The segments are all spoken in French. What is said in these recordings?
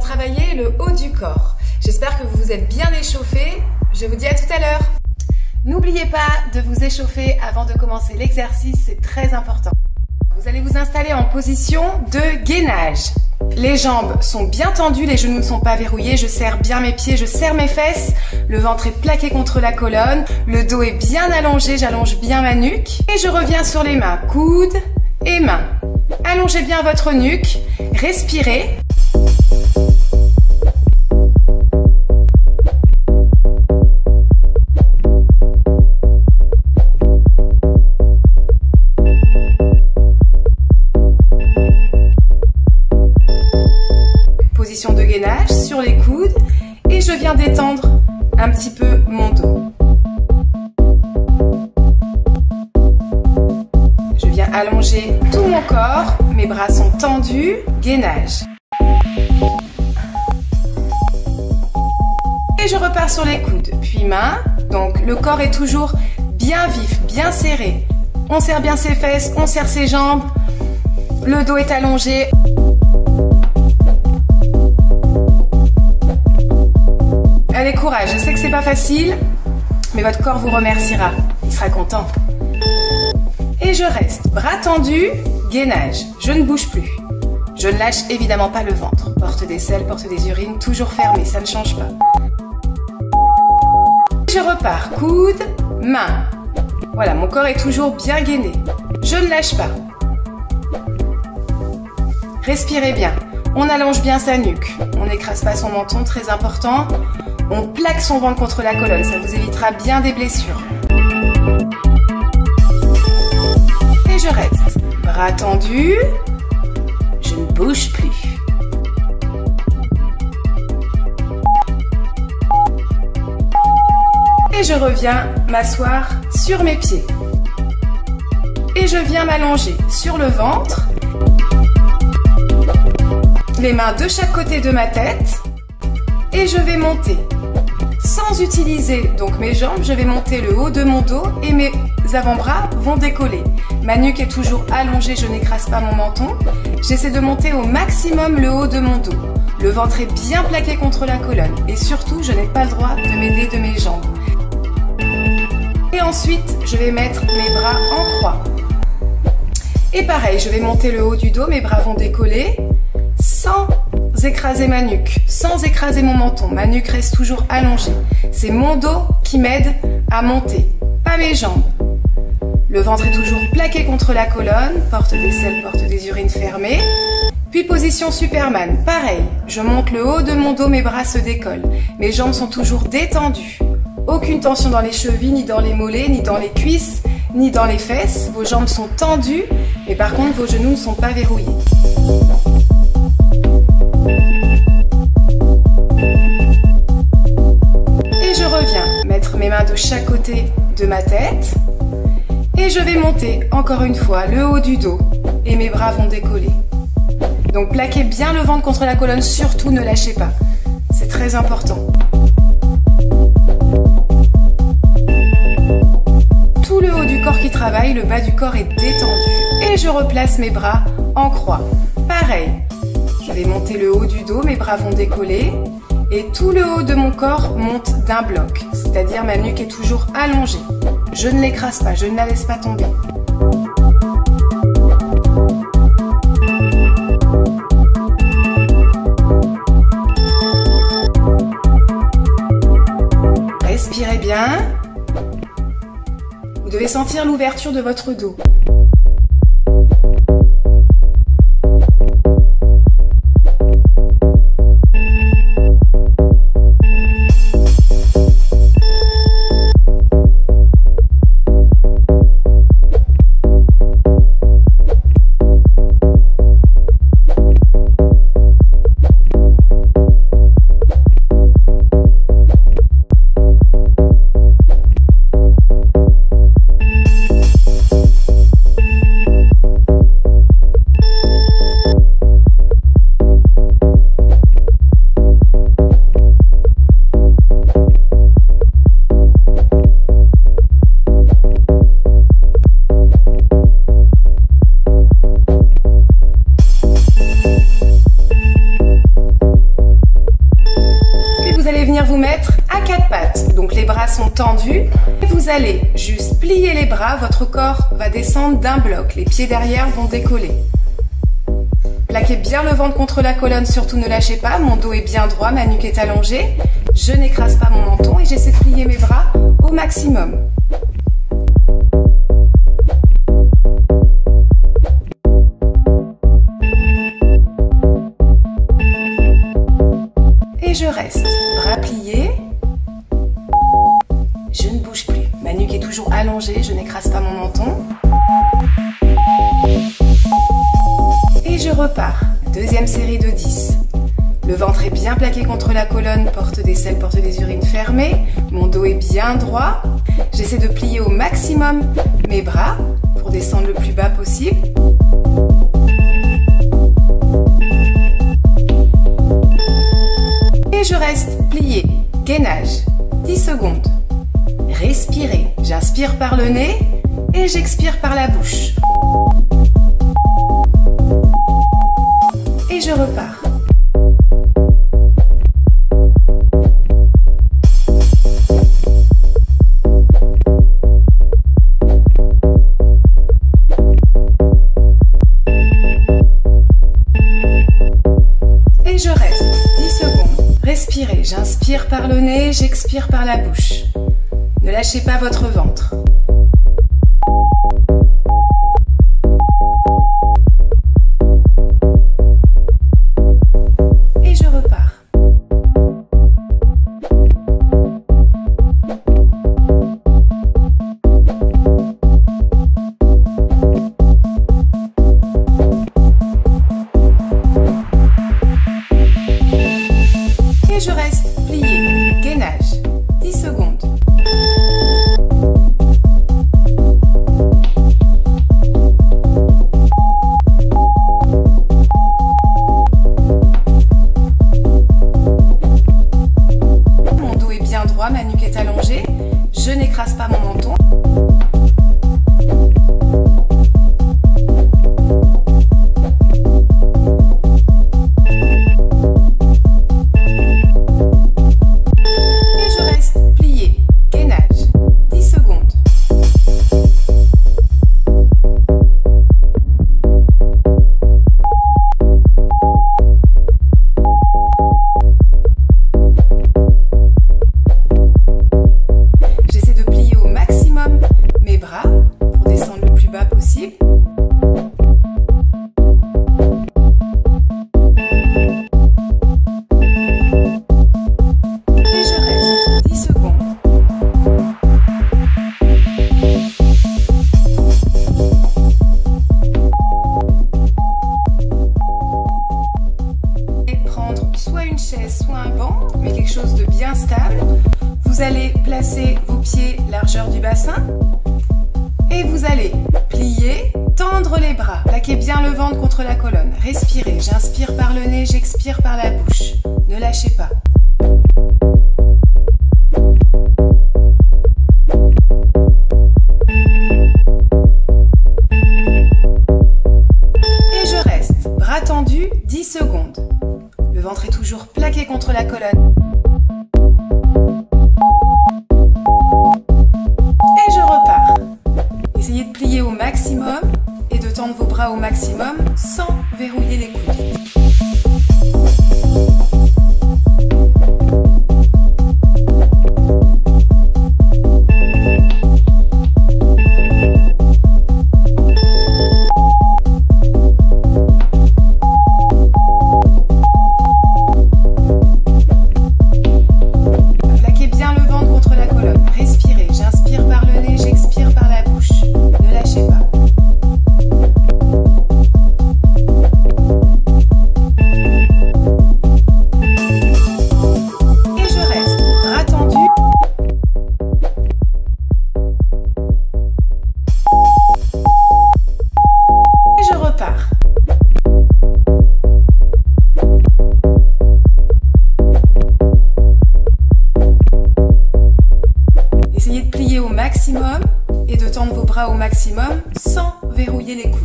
allons travailler le haut du corps. J'espère que vous vous êtes bien échauffés. Je vous dis à tout à l'heure. N'oubliez pas de vous échauffer avant de commencer l'exercice, c'est très important. Vous allez vous installer en position de gainage. Les jambes sont bien tendues, les genoux ne sont pas verrouillés, je serre bien mes pieds, je serre mes fesses, le ventre est plaqué contre la colonne, le dos est bien allongé, j'allonge bien ma nuque et je reviens sur les mains, coudes et mains. Allongez bien votre nuque, respirez. Position de gainage sur les coudes et je viens détendre un petit peu mon dos. Je viens allonger tout mon corps, mes bras sont tendus, gainage. Et je repars sur les coudes, puis mains, donc le corps est toujours bien vif, bien serré. On serre bien ses fesses, on serre ses jambes, le dos est allongé. Allez, courage, je sais que c'est pas facile, mais votre corps vous remerciera, il sera content. Et je reste, bras tendus, gainage, je ne bouge plus. Je ne lâche évidemment pas le ventre. Porte des selles, porte des urines, toujours fermé, ça ne change pas. Je repars, coude, main. Voilà, mon corps est toujours bien gainé. Je ne lâche pas. Respirez bien. On allonge bien sa nuque. On n'écrase pas son menton, très important. On plaque son ventre contre la colonne, ça vous évitera bien des blessures. Et je reste. Bras tendus. Je ne bouge plus. Et je reviens m'asseoir sur mes pieds. Et je viens m'allonger sur le ventre. Les mains de chaque côté de ma tête. Et je vais monter. Sans utiliser donc mes jambes, je vais monter le haut de mon dos et mes avant-bras vont décoller. Ma nuque est toujours allongée, je n'écrase pas mon menton. J'essaie de monter au maximum le haut de mon dos. Le ventre est bien plaqué contre la colonne et surtout, je n'ai pas le droit de m'aider de mes jambes. Et ensuite, je vais mettre mes bras en croix. Et pareil, je vais monter le haut du dos, mes bras vont décoller sans écraser ma nuque, sans écraser mon menton. Ma nuque reste toujours allongée. C'est mon dos qui m'aide à monter, pas mes jambes. Le ventre est toujours plaqué contre la colonne, porte des selles, porte des urines fermées. Puis position Superman, pareil, je monte le haut de mon dos, mes bras se décollent. Mes jambes sont toujours détendues. Aucune tension dans les chevilles, ni dans les mollets, ni dans les cuisses, ni dans les fesses. Vos jambes sont tendues, mais par contre vos genoux ne sont pas verrouillés. Mes mains de chaque côté de ma tête et je vais monter encore une fois le haut du dos et mes bras vont décoller. Donc plaquez bien le ventre contre la colonne, surtout ne lâchez pas, c'est très important. Tout le haut du corps qui travaille, le bas du corps est détendu et je replace mes bras en croix. Pareil, je vais monter le haut du dos, mes bras vont décoller. Et tout le haut de mon corps monte d'un bloc, c'est-à-dire ma nuque est toujours allongée. Je ne l'écrase pas, je ne la laisse pas tomber. Respirez bien. Vous devez sentir l'ouverture de votre dos. quatre pattes, donc les bras sont tendus. Vous allez juste plier les bras, votre corps va descendre d'un bloc, les pieds derrière vont décoller. Plaquez bien le ventre contre la colonne, surtout ne lâchez pas, mon dos est bien droit, ma nuque est allongée. Je n'écrase pas mon menton et j'essaie de plier mes bras au maximum. Et je reste, bras pliés. Je ne bouge plus, ma nuque est toujours allongée, je n'écrase pas mon menton. Et je repars, deuxième série de 10. Le ventre est bien plaqué contre la colonne, porte des selles, porte des urines fermées. Mon dos est bien droit. J'essaie de plier au maximum mes bras pour descendre le plus bas possible. Et je reste plié, gainage, 10 secondes. Respirez, j'inspire par le nez et j'expire par la bouche. Et je repars. Et je reste 10 secondes. Respirez, j'inspire par le nez, j'expire par la bouche. Ne lâchez pas votre ventre. Et je repars. Et je reste plié, gainage, 10 secondes. Mon dos est bien droit, ma nuque est allongée, je n'écrase pas mon menton. Soit un banc, mais quelque chose de bien stable. Vous allez placer vos pieds largeur du bassin et vous allez plier, tendre les bras, plaquez bien le ventre contre la colonne. Respirez, j'inspire par le nez, j'expire par la bouche. Ne lâchez pas. Et je reste, bras tendus, 10 secondes. Le ventre est toujours plaqué contre la colonne. Et je repars. Essayez de plier au maximum et de tendre vos bras au maximum sans verrouiller les coudes. Maximum et de tendre vos bras au maximum sans verrouiller les coudes.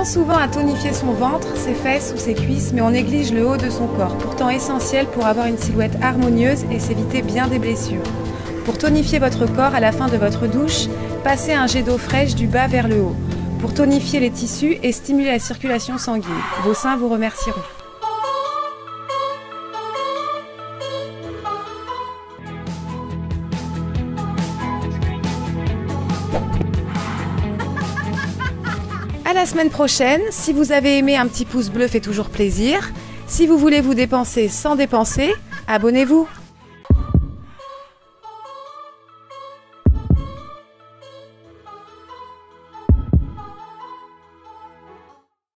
pense souvent à tonifier son ventre, ses fesses ou ses cuisses, mais on néglige le haut de son corps, pourtant essentiel pour avoir une silhouette harmonieuse et s'éviter bien des blessures. Pour tonifier votre corps à la fin de votre douche, passez un jet d'eau fraîche du bas vers le haut, pour tonifier les tissus et stimuler la circulation sanguine. Vos seins vous remercieront. À la semaine prochaine. Si vous avez aimé, un petit pouce bleu fait toujours plaisir. Si vous voulez vous dépenser sans dépenser, abonnez-vous.